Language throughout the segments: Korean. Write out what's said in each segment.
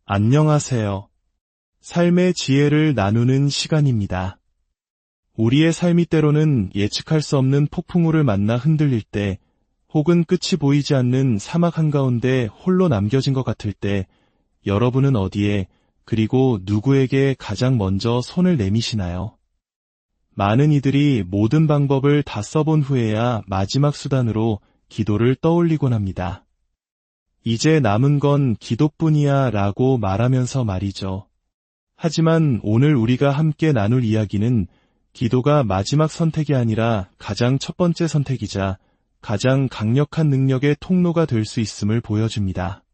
안녕하세요. 삶의 지혜를 나누는 시간입니다. 우리의 삶이 때로는 예측할 수 없는 폭풍우를 만나 흔들릴 때, 혹은 끝이 보이지 않는 사막 한가운데 홀로 남겨진 것 같을 때, 여러분은 어디에, 그리고 누구에게 가장 먼저 손을 내미시나요? 많은 이들이 모든 방법을 다 써본 후에야 마지막 수단으로 기도를 떠올리곤 합니다. 이제 남은 건 기도뿐이야 라고 말하면서 말이죠. 하지만 오늘 우리가 함께 나눌 이야기는 기도가 마지막 선택이 아니라 가장 첫 번째 선택이자 가장 강력한 능력의 통로가 될 수 있음을 보여줍니다.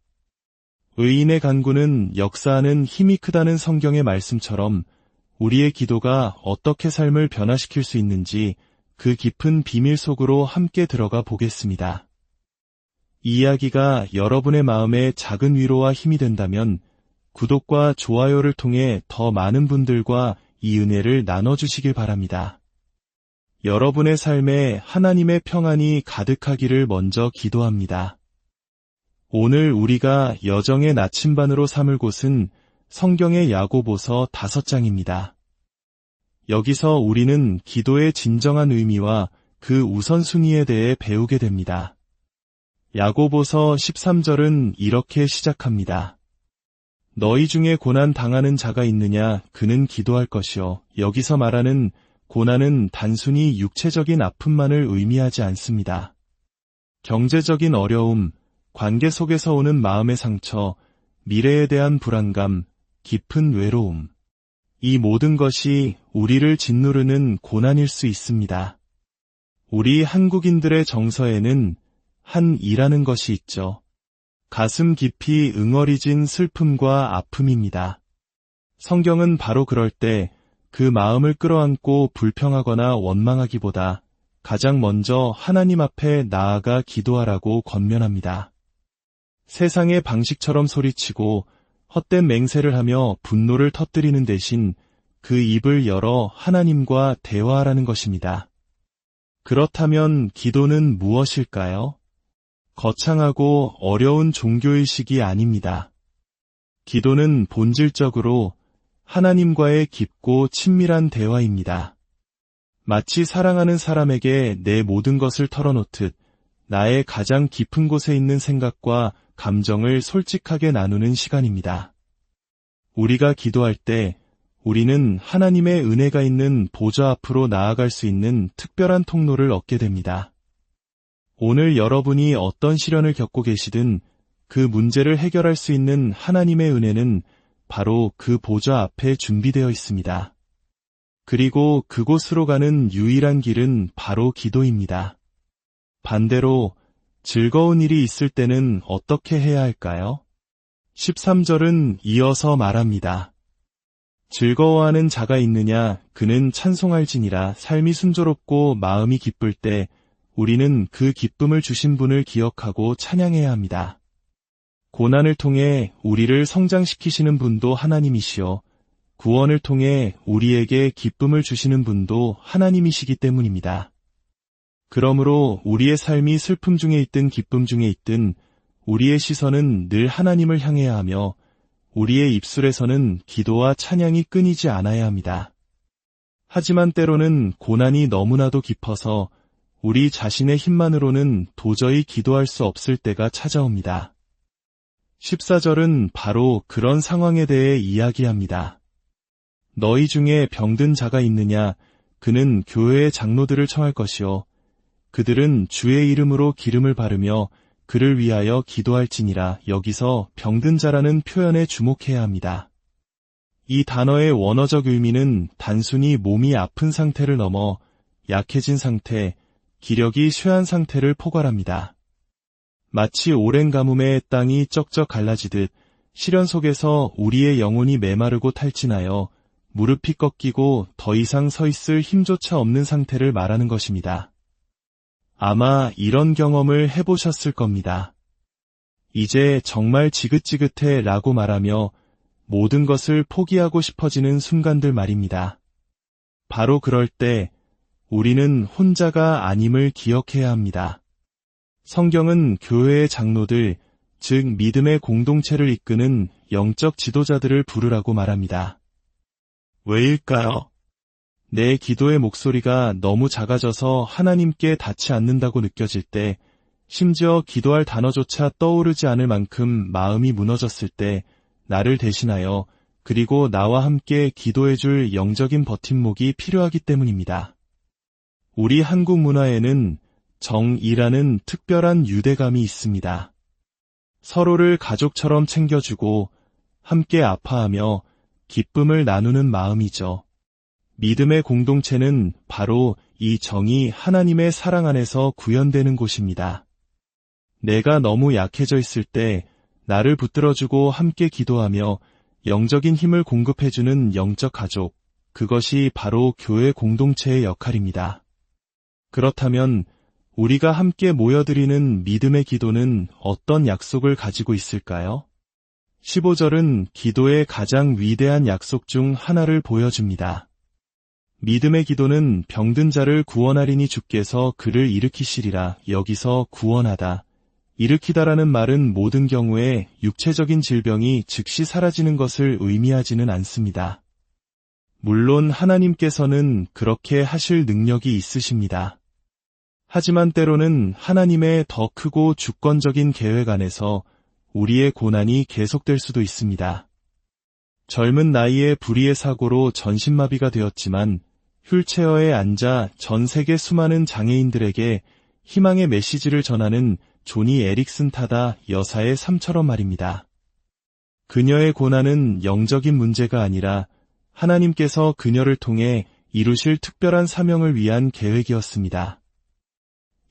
의인의 간구는 역사하는 힘이 크다는 성경의 말씀처럼 우리의 기도가 어떻게 삶을 변화시킬 수 있는지 그 깊은 비밀 속으로 함께 들어가 보겠습니다. 이 이야기가 여러분의 마음에 작은 위로와 힘이 된다면 구독과 좋아요를 통해 더 많은 분들과 이 은혜를 나눠주시길 바랍니다. 여러분의 삶에 하나님의 평안이 가득하기를 먼저 기도합니다. 오늘 우리가 여정의 나침반으로 삼을 곳은 성경의 야고보서 5장입니다. 여기서 우리는 기도의 진정한 의미와 그 우선순위에 대해 배우게 됩니다. 야고보서 13절은 이렇게 시작합니다. 너희 중에 고난 당하는 자가 있느냐 그는 기도할 것이요. 여기서 말하는 고난은 단순히 육체적인 아픔만을 의미하지 않습니다. 경제적인 어려움, 관계 속에서 오는 마음의 상처, 미래에 대한 불안감, 깊은 외로움. 이 모든 것이 우리를 짓누르는 고난일 수 있습니다. 우리 한국인들의 정서에는 한이라는 것이 있죠. 가슴 깊이 응어리진 슬픔과 아픔입니다. 성경은 바로 그럴 때 그 마음을 끌어안고 불평하거나 원망하기보다 가장 먼저 하나님 앞에 나아가 기도하라고 권면합니다. 세상의 방식처럼 소리치고 헛된 맹세를 하며 분노를 터뜨리는 대신 그 입을 열어 하나님과 대화하라는 것입니다. 그렇다면 기도는 무엇일까요? 거창하고 어려운 종교의식이 아닙니다. 기도는 본질적으로 하나님과의 깊고 친밀한 대화입니다. 마치 사랑하는 사람에게 내 모든 것을 털어놓듯 나의 가장 깊은 곳에 있는 생각과 감정을 솔직하게 나누는 시간입니다. 우리가 기도할 때 우리는 하나님의 은혜가 있는 보좌 앞으로 나아갈 수 있는 특별한 통로를 얻게 됩니다. 오늘 여러분이 어떤 시련을 겪고 계시든 그 문제를 해결할 수 있는 하나님의 은혜는 바로 그 보좌 앞에 준비되어 있습니다. 그리고 그곳으로 가는 유일한 길은 바로 기도입니다. 반대로 즐거운 일이 있을 때는 어떻게 해야 할까요? 13절은 이어서 말합니다. 즐거워하는 자가 있느냐 그는 찬송할지니라. 삶이 순조롭고 마음이 기쁠 때 우리는 그 기쁨을 주신 분을 기억하고 찬양해야 합니다. 고난을 통해 우리를 성장시키시는 분도 하나님이시요 구원을 통해 우리에게 기쁨을 주시는 분도 하나님이시기 때문입니다. 그러므로 우리의 삶이 슬픔 중에 있든 기쁨 중에 있든 우리의 시선은 늘 하나님을 향해야 하며 우리의 입술에서는 기도와 찬양이 끊이지 않아야 합니다. 하지만 때로는 고난이 너무나도 깊어서 우리 자신의 힘만으로는 도저히 기도할 수 없을 때가 찾아옵니다. 14절은 바로 그런 상황에 대해 이야기합니다. 너희 중에 병든 자가 있느냐 그는 교회의 장로들을 청할 것이요 그들은 주의 이름으로 기름을 바르며 그를 위하여 기도할지니라. 여기서 병든 자라는 표현에 주목해야 합니다. 이 단어의 원어적 의미는 단순히 몸이 아픈 상태를 넘어 약해진 상태, 기력이 쇠한 상태를 포괄합니다. 마치 오랜 가뭄에 땅이 쩍쩍 갈라지듯 시련 속에서 우리의 영혼이 메마르고 탈진하여 무릎이 꺾이고 더 이상 서 있을 힘조차 없는 상태를 말하는 것입니다. 아마 이런 경험을 해보셨을 겁니다. 이제 정말 지긋지긋해 라고 말하며 모든 것을 포기하고 싶어지는 순간들 말입니다. 바로 그럴 때 우리는 혼자가 아님을 기억해야 합니다. 성경은 교회의 장로들, 즉 믿음의 공동체를 이끄는 영적 지도자들을 부르라고 말합니다. 왜일까요? 내 기도의 목소리가 너무 작아져서 하나님께 닿지 않는다고 느껴질 때, 심지어 기도할 단어조차 떠오르지 않을 만큼 마음이 무너졌을 때, 나를 대신하여 그리고 나와 함께 기도해줄 영적인 버팀목이 필요하기 때문입니다. 우리 한국 문화에는 정이라는 특별한 유대감이 있습니다. 서로를 가족처럼 챙겨주고 함께 아파하며 기쁨을 나누는 마음이죠. 믿음의 공동체는 바로 이 정이 하나님의 사랑 안에서 구현되는 곳입니다. 내가 너무 약해져 있을 때 나를 붙들어주고 함께 기도하며 영적인 힘을 공급해주는 영적 가족, 그것이 바로 교회 공동체의 역할입니다. 그렇다면 우리가 함께 모여드리는 믿음의 기도는 어떤 약속을 가지고 있을까요? 15절은 기도의 가장 위대한 약속 중 하나를 보여줍니다. 믿음의 기도는 병든 자를 구원하리니 주께서 그를 일으키시리라. 여기서 구원하다, 일으키다라는 말은 모든 경우에 육체적인 질병이 즉시 사라지는 것을 의미하지는 않습니다. 물론 하나님께서는 그렇게 하실 능력이 있으십니다. 하지만 때로는 하나님의 더 크고 주권적인 계획 안에서 우리의 고난이 계속될 수도 있습니다. 젊은 나이에 불의의 사고로 전신마비가 되었지만 휠체어에 앉아 전 세계 수많은 장애인들에게 희망의 메시지를 전하는 조니 에릭슨 타다 여사의 삶처럼 말입니다. 그녀의 고난은 영적인 문제가 아니라 하나님께서 그녀를 통해 이루실 특별한 사명을 위한 계획이었습니다.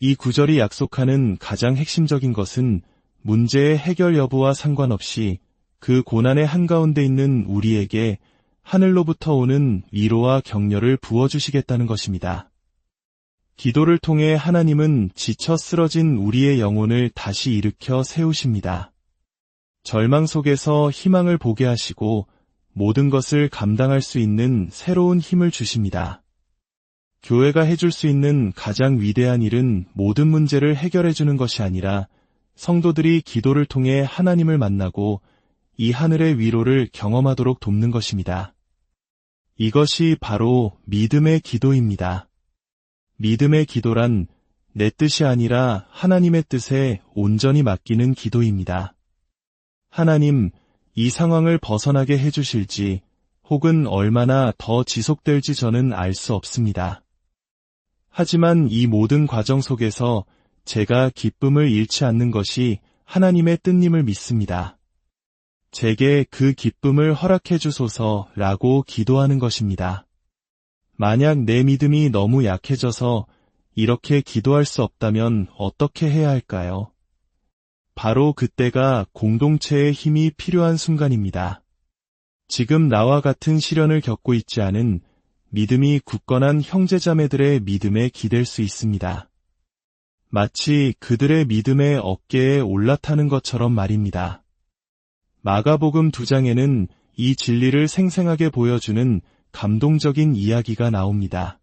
이 구절이 약속하는 가장 핵심적인 것은 문제의 해결 여부와 상관없이 그 고난의 한가운데 있는 우리에게 하늘로부터 오는 위로와 격려를 부어주시겠다는 것입니다. 기도를 통해 하나님은 지쳐 쓰러진 우리의 영혼을 다시 일으켜 세우십니다. 절망 속에서 희망을 보게 하시고 모든 것을 감당할 수 있는 새로운 힘을 주십니다. 교회가 해줄 수 있는 가장 위대한 일은 모든 문제를 해결해주는 것이 아니라 성도들이 기도를 통해 하나님을 만나고 이 하늘의 위로를 경험하도록 돕는 것입니다. 이것이 바로 믿음의 기도입니다. 믿음의 기도란 내 뜻이 아니라 하나님의 뜻에 온전히 맡기는 기도입니다. 하나님, 이 상황을 벗어나게 해주실지 혹은 얼마나 더 지속될지 저는 알 수 없습니다. 하지만 이 모든 과정 속에서 제가 기쁨을 잃지 않는 것이 하나님의 뜻임을 믿습니다. 제게 그 기쁨을 허락해 주소서라고 기도하는 것입니다. 만약 내 믿음이 너무 약해져서 이렇게 기도할 수 없다면 어떻게 해야 할까요? 바로 그때가 공동체의 힘이 필요한 순간입니다. 지금 나와 같은 시련을 겪고 있지 않은 믿음이 굳건한 형제자매들의 믿음에 기댈 수 있습니다. 마치 그들의 믿음의 어깨에 올라타는 것처럼 말입니다. 마가복음 2장에는 이 진리를 생생하게 보여주는 감동적인 이야기가 나옵니다.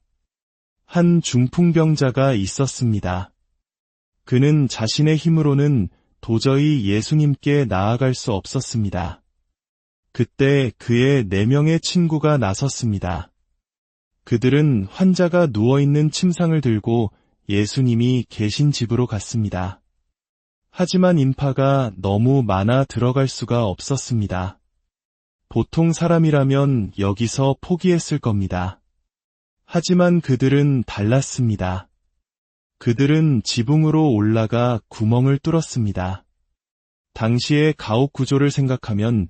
한 중풍병자가 있었습니다. 그는 자신의 힘으로는 도저히 예수님께 나아갈 수 없었습니다. 그때 그의 4명의 친구가 나섰습니다. 그들은 환자가 누워있는 침상을 들고 예수님이 계신 집으로 갔습니다. 하지만 인파가 너무 많아 들어갈 수가 없었습니다. 보통 사람이라면 여기서 포기했을 겁니다. 하지만 그들은 달랐습니다. 그들은 지붕으로 올라가 구멍을 뚫었습니다. 당시의 가옥 구조를 생각하면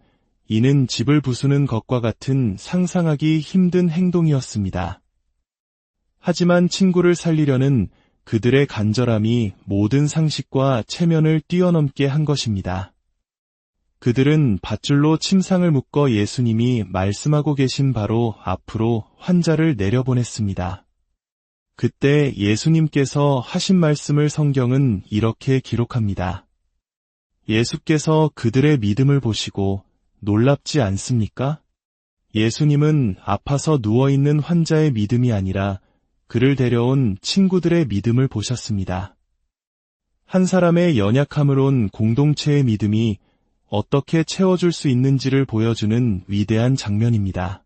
이는 집을 부수는 것과 같은 상상하기 힘든 행동이었습니다. 하지만 친구를 살리려는 그들의 간절함이 모든 상식과 체면을 뛰어넘게 한 것입니다. 그들은 밧줄로 침상을 묶어 예수님이 말씀하고 계신 바로 앞으로 환자를 내려보냈습니다. 그때 예수님께서 하신 말씀을 성경은 이렇게 기록합니다. 예수께서 그들의 믿음을 보시고 놀랍지 않습니까? 예수님은 아파서 누워있는 환자의 믿음이 아니라 그를 데려온 친구들의 믿음을 보셨습니다. 한 사람의 연약함을 온 공동체의 믿음이 어떻게 채워줄 수 있는지를 보여주는 위대한 장면입니다.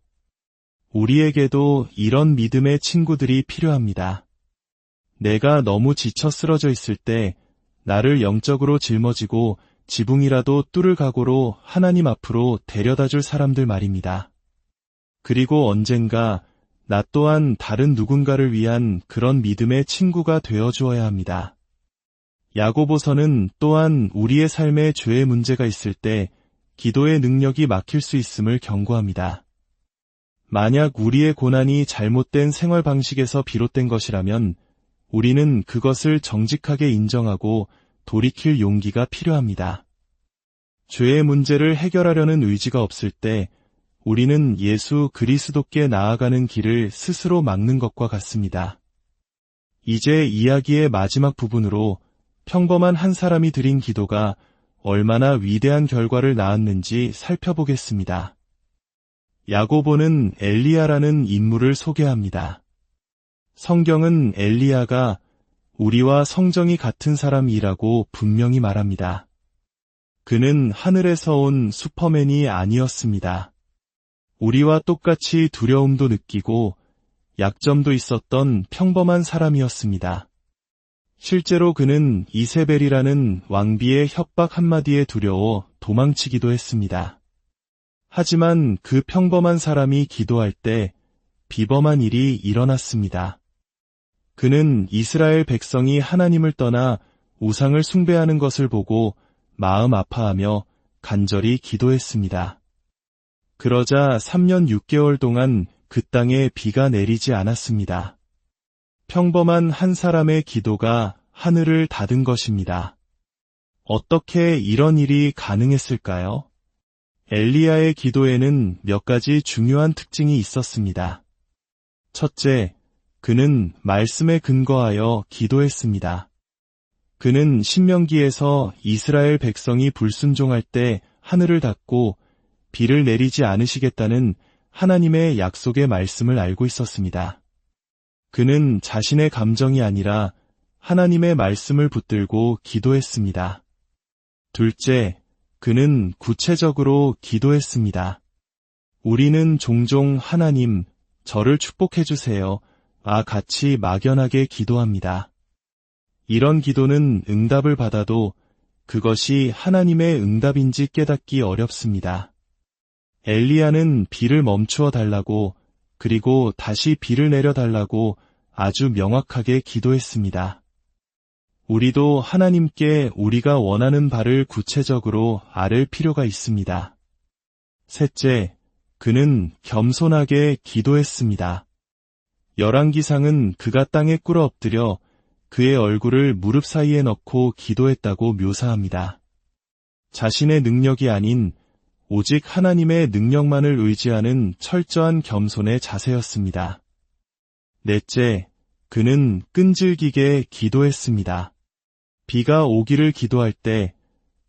우리에게도 이런 믿음의 친구들이 필요합니다. 내가 너무 지쳐 쓰러져 있을 때 나를 영적으로 짊어지고 지붕이라도 뚫을 각오로 하나님 앞으로 데려다줄 사람들 말입니다. 그리고 언젠가 나 또한 다른 누군가를 위한 그런 믿음의 친구가 되어 주어야 합니다. 야고보서는 또한 우리의 삶에 죄의 문제가 있을 때 기도의 능력이 막힐 수 있음을 경고합니다. 만약 우리의 고난이 잘못된 생활 방식에서 비롯된 것이라면 우리는 그것을 정직하게 인정하고 돌이킬 용기가 필요합니다. 죄의 문제를 해결하려는 의지가 없을 때 우리는 예수 그리스도께 나아가는 길을 스스로 막는 것과 같습니다. 이제 이야기의 마지막 부분으로 평범한 한 사람이 드린 기도가 얼마나 위대한 결과를 낳았는지 살펴보겠습니다. 야고보는 엘리야라는 인물을 소개합니다. 성경은 엘리야가 우리와 성정이 같은 사람이라고 분명히 말합니다. 그는 하늘에서 온 슈퍼맨이 아니었습니다. 우리와 똑같이 두려움도 느끼고 약점도 있었던 평범한 사람이었습니다. 실제로 그는 이세벨이라는 왕비의 협박 한마디에 두려워 도망치기도 했습니다. 하지만 그 평범한 사람이 기도할 때 비범한 일이 일어났습니다. 그는 이스라엘 백성이 하나님을 떠나 우상을 숭배하는 것을 보고 마음 아파하며 간절히 기도했습니다. 그러자 3년 6개월 동안 그 땅에 비가 내리지 않았습니다. 평범한 한 사람의 기도가 하늘을 닫은 것입니다. 어떻게 이런 일이 가능했을까요? 엘리야의 기도에는 몇 가지 중요한 특징이 있었습니다. 첫째, 그는 말씀에 근거하여 기도했습니다. 그는 신명기에서 이스라엘 백성이 불순종할 때 하늘을 닫고 비를 내리지 않으시겠다는 하나님의 약속의 말씀을 알고 있었습니다. 그는 자신의 감정이 아니라 하나님의 말씀을 붙들고 기도했습니다. 둘째, 그는 구체적으로 기도했습니다. 우리는 종종 하나님, 저를 축복해 주세요. 같이 막연하게 기도합니다. 이런 기도는 응답을 받아도 그것이 하나님의 응답인지 깨닫기 어렵습니다. 엘리야는 비를 멈추어 달라고 그리고 다시 비를 내려 달라고 아주 명확하게 기도했습니다. 우리도 하나님께 우리가 원하는 바를 구체적으로 아뢰 필요가 있습니다. 셋째, 그는 겸손하게 기도했습니다. 열왕기상은 그가 땅에 꿇어 엎드려 그의 얼굴을 무릎 사이에 넣고 기도했다고 묘사합니다. 자신의 능력이 아닌 오직 하나님의 능력만을 의지하는 철저한 겸손의 자세였습니다. 넷째, 그는 끈질기게 기도했습니다. 비가 오기를 기도할 때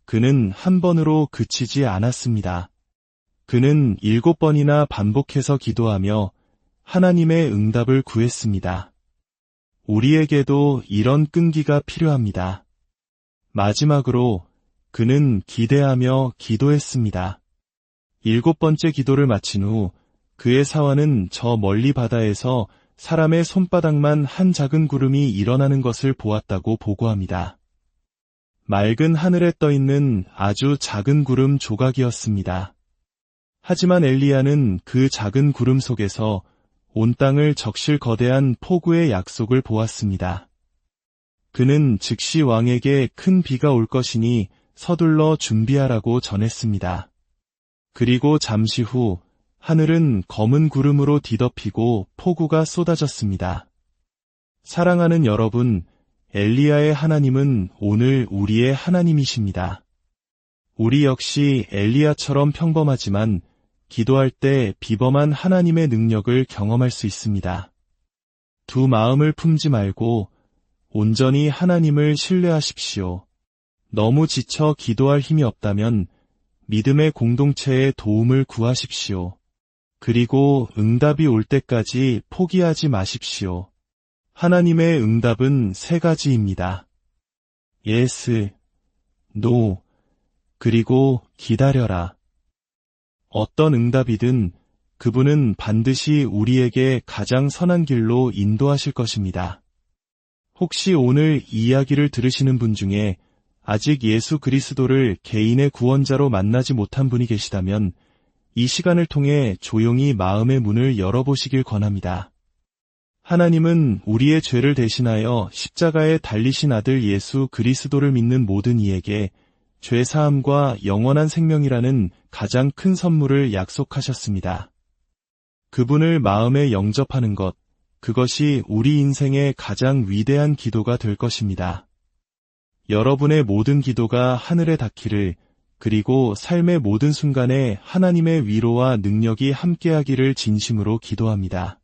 그는 한 번으로 그치지 않았습니다. 그는 7번이나 반복해서 기도하며 하나님의 응답을 구했습니다. 우리에게도 이런 끈기가 필요합니다. 마지막으로 그는 기대하며 기도했습니다. 7번째 기도를 마친 후 그의 사환은 저 멀리 바다에서 사람의 손바닥만 한 작은 구름이 일어나는 것을 보았다고 보고합니다. 맑은 하늘에 떠있는 아주 작은 구름 조각이었습니다. 하지만 엘리야는 그 작은 구름 속에서 온 땅을 적실 거대한 폭우의 약속을 보았습니다. 그는 즉시 왕에게 큰 비가 올 것이니 서둘러 준비하라고 전했습니다. 그리고 잠시 후 하늘은 검은 구름으로 뒤덮이고 폭우가 쏟아졌습니다. 사랑하는 여러분, 엘리야의 하나님은 오늘 우리의 하나님이십니다. 우리 역시 엘리야처럼 평범하지만 기도할 때 비범한 하나님의 능력을 경험할 수 있습니다. 두 마음을 품지 말고 온전히 하나님을 신뢰하십시오. 너무 지쳐 기도할 힘이 없다면 믿음의 공동체에 도움을 구하십시오. 그리고 응답이 올 때까지 포기하지 마십시오. 하나님의 응답은 3가지입니다. yes, no, 그리고 기다려라. 어떤 응답이든 그분은 반드시 우리에게 가장 선한 길로 인도하실 것입니다. 혹시 오늘 이 이야기를 들으시는 분 중에 아직 예수 그리스도를 개인의 구원자로 만나지 못한 분이 계시다면 이 시간을 통해 조용히 마음의 문을 열어보시길 권합니다. 하나님은 우리의 죄를 대신하여 십자가에 달리신 아들 예수 그리스도를 믿는 모든 이에게 죄 사함과 영원한 생명이라는 가장 큰 선물을 약속하셨습니다. 그분을 마음에 영접하는 것, 그것이 우리 인생의 가장 위대한 기도가 될 것입니다. 여러분의 모든 기도가 하늘에 닿기를, 그리고 삶의 모든 순간에 하나님의 위로와 능력이 함께하기를 진심으로 기도합니다.